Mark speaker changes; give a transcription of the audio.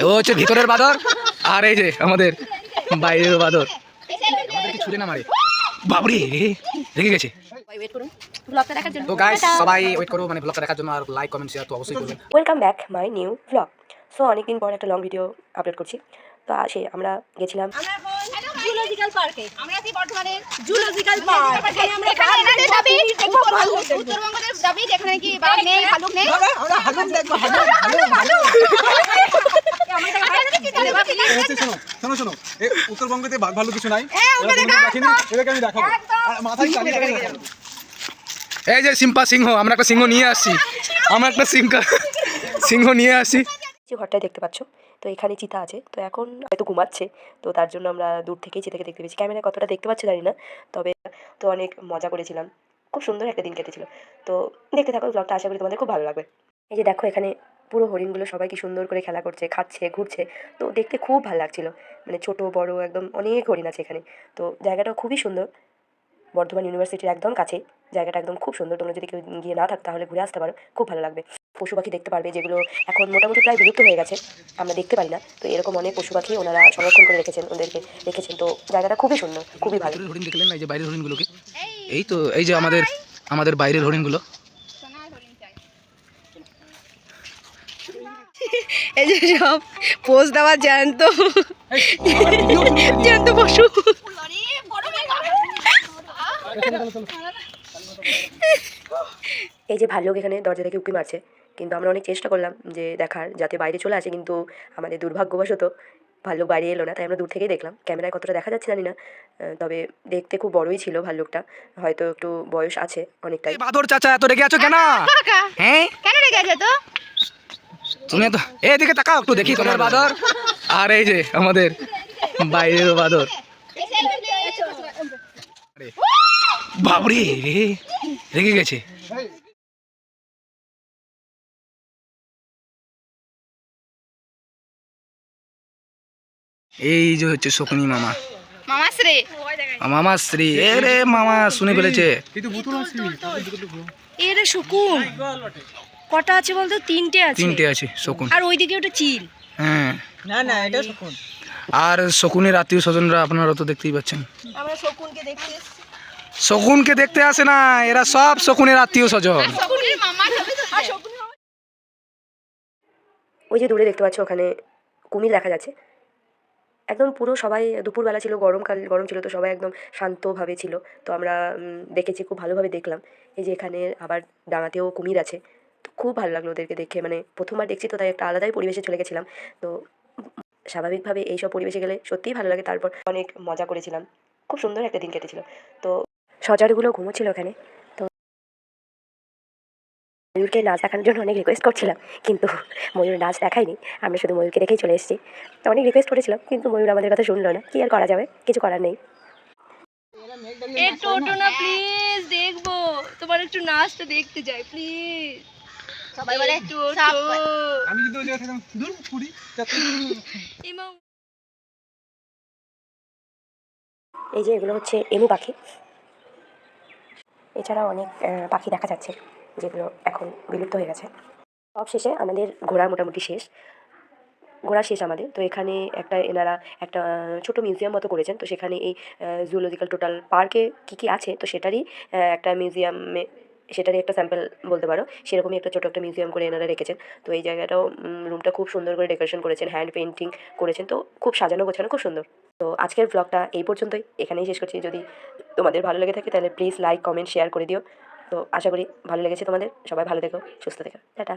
Speaker 1: ও হচ্ছে ভিতরের বাদর, আর এই যে আমাদের বাইরের বাদর। আমাদেরকে ছুঁড়ে না মারে, বাবরে রেগে গেছে। তো গাইস সবাই ওয়েট করো, মানে ব্লগটা দেখার জন্য, আর লাইক কমেন্ট শেয়ার তো অবশ্যই করবেন।
Speaker 2: Welcome back my new blog. So অনেকদিন পর একটা লং ভিডিও আপলোড করছি। তো আমরা গেছিলাম
Speaker 3: জুলজিক্যাল পার্কে। আমরা আছি বর্ধমানের জুলজিক্যাল পার্ক। এখানে আমরা এনাদের দাবি উত্তরবঙ্গের দাবি যেখানে কি বাঘ নেই, ভালুক নেই। আমরা ভালুক দেখব, ভালুক।
Speaker 4: শোনো শোনো, এই উত্তরবঙ্গতে বাঘ ভালুক কিছু নাই। এটাকে আমি দেখাবো, মাথায় চালিয়ে দেখাবো।
Speaker 1: এই যে সিম্পা সিংহ, আমরা একটা সিংহ নিয়ে আসছি, সিংহ নিয়ে আসছি।
Speaker 2: যে ঘরটায় দেখতে পাচ্ছ, তো এখানে চিতা আছে। তো এখন হয়তো ঘুমাচ্ছে, তো তার জন্য আমরা দূর থেকেই চিতাকে দেখতে পেয়েছি। ক্যামেরায় কতটা দেখতে পাচ্ছি জানি না, তবে তো অনেক মজা করেছিলাম, খুব সুন্দর একটা দিন কেটেছিল। তো দেখতে থাকো ব্লগটা, আশা করি তোমাদের খুব ভালো লাগবে। এই যে দেখো, এখানে পুরো হরিণগুলো সবাই কি সুন্দর করে খেলা করছে, খাচ্ছে, ঘুরছে। তো দেখতে খুব ভালো লাগছিল, মানে ছোট বড় একদম অনেক হরিণ আছে এখানে। তো জায়গাটাও খুবই সুন্দর, বর্ধমান ইউনিভার্সিটির একদম কাছে। জায়গাটা একদম খুব সুন্দর, তোমরা যদি কেউ গিয়ে না থাকো তাহলে ঘুরে আসতে পারো, খুব ভালো লাগবে। পশু পাখি দেখতে পারবে, যেগুলো এখন মোটামুটি প্রায় বিলুপ্ত হয়ে গেছে, আমরা দেখতে পারি না। তো এরকম অনেক পশু পাখি ওনারা সংরক্ষণ করে রেখেছেন। তো জায়গাটা খুবই সুন্দর, খুবই ভালো।
Speaker 1: হরিণ দেখলেন না, এই যে বাইরের হরিণগুলোকে, এই তো এই যে আমাদের বাইরের হরিণগুলো।
Speaker 3: এই যে সব পোজ দেওয়া জ্যান্ত পশু।
Speaker 2: এই যে ভাল্লুক এখানে দরজা থেকে উঁকি মারছে, কিন্তু আমরা অনেক চেষ্টা করলাম যে দেখার, যাতে বাইরে চলে আসে, কিন্তু আমাদের দুর্ভাগ্যবশত ভাল্লুক বাইরে এলো না। তাই আমরা দূর থেকেই দেখলাম। ক্যামেরায় কতটা দেখা যাচ্ছে জানি না, তবে দেখতে খুব বড়ই ছিল ভাল্লুকটা, হয়তো একটু বয়স আছে অনেকটাই।
Speaker 1: বাদর চাচা, এত রেগে আছো কেন? হ্যাঁ,
Speaker 3: কেন রেগে আছে তো?
Speaker 1: তুমি তো এইদিকে তাকাও একটু, দেখি তোমার বাদর, আর এই যে আমাদের বাইরের বাদর। বাবরে রেগে গেছে। এই যে হচ্ছে শকুনি মামা, মামাশ্রী। এ রে মামা শুনে ফেলেছে।
Speaker 3: এর শকুন কটা আছে বলতো? তিনটে
Speaker 1: আছে শকুন,
Speaker 3: আর ওইদিকে ওটা চিল।
Speaker 1: হ্যাঁ,
Speaker 5: না এটা শকুন।
Speaker 1: আর শকুনের আত্মীয় স্বজনরা আপনারা তো দেখতেই পাচ্ছেন।
Speaker 3: আমরা শকুনকে দেখতে এসেছি।
Speaker 1: শকুনকে দেখতে আসে না, এরা সব শকুনের আত্মীয় স্বজন।
Speaker 2: ওই যে দূরে দেখতে পাচ্ছ, ওখানে কুমির দেখা যাচ্ছে। একদম পুরো সবাই, দুপুরবেলা ছিল, গরম ছিল, তো সবাই একদম শান্তভাবে ছিল। তো আমরা দেখেছি, খুব ভালোভাবে দেখলাম। এই যে এখানে আবার ডাঙাতেও কুমির আছে, তো খুব ভালো লাগলো ওদেরকে দেখে। মানে প্রথমবার দেখছি তো, তাই একটা আলাদাই পরিবেশে চলে গেছিলাম। তো স্বাভাবিকভাবে এইসব পরিবেশে গেলে সত্যিই ভালো লাগে। তারপর অনেক মজা করেছিলাম, খুব সুন্দর একটা দিন কেটেছিল। তো সজারগুলো ঘুমোচ্ছিল ওখানে। তো ময়ূরকে নাচ দেখানোর জন্য অনেক রিকোয়েস্ট করছিলাম, কিন্তু ময়ূর নাচ দেখায়নি। আমরা শুধু ময়ূরকে দেখেই চলে এসেছি। তো অনেক রিকোয়েস্ট করেছিলাম, কিন্তু ময়ূর আমাদের কথা শুনলো না। কি আর করা যাবে, কিছু করার নেই।
Speaker 3: টোটো না প্লিজ, দেখবো তোমার একটু নাচটা দেখতে যাই প্লিজ। সবাই বলে
Speaker 4: আমি কিন্তু ওই জায়গা থেকে দূর পুরি
Speaker 2: এই যে এগুলো হচ্ছে এমু পাখি। এছাড়াও অনেক পাখি দেখা যাচ্ছে, যেগুলো এখন বিলুপ্ত হয়ে গেছে। সব শেষে আমাদের ঘোরা মোটামুটি শেষ, আমাদের। তো এখানে এনারা একটা ছোটো মিউজিয়াম মতো করেছেন। তো সেখানে এই জুলজিক্যাল টোটাল পার্কে কী আছে, তো সেটারই একটা মিউজিয়ামে, সেটারই একটা স্যাম্পল বলতে পারো, সেরকমই একটা ছোটো একটা মিউজিয়াম করে এনারা রেখেছেন। তো এই জায়গাটাও, রুমটা খুব সুন্দর করে ডেকোরেশন করেছেন, হ্যান্ড পেন্টিং করেছেন, তো খুব সাজানো গোছানো, খুব সুন্দর। তো আজকের ব্লগটা এই পর্যন্তই, এখানেই শেষ করছি। যদি তোমাদের ভালো লেগে থাকে তাহলে প্লিজ লাইক কমেন্ট শেয়ার করে দিও। তো আশা করি ভালো লেগেছে তোমাদের। সবাই ভালো থেকো, সুস্থ থেকো, টাটা।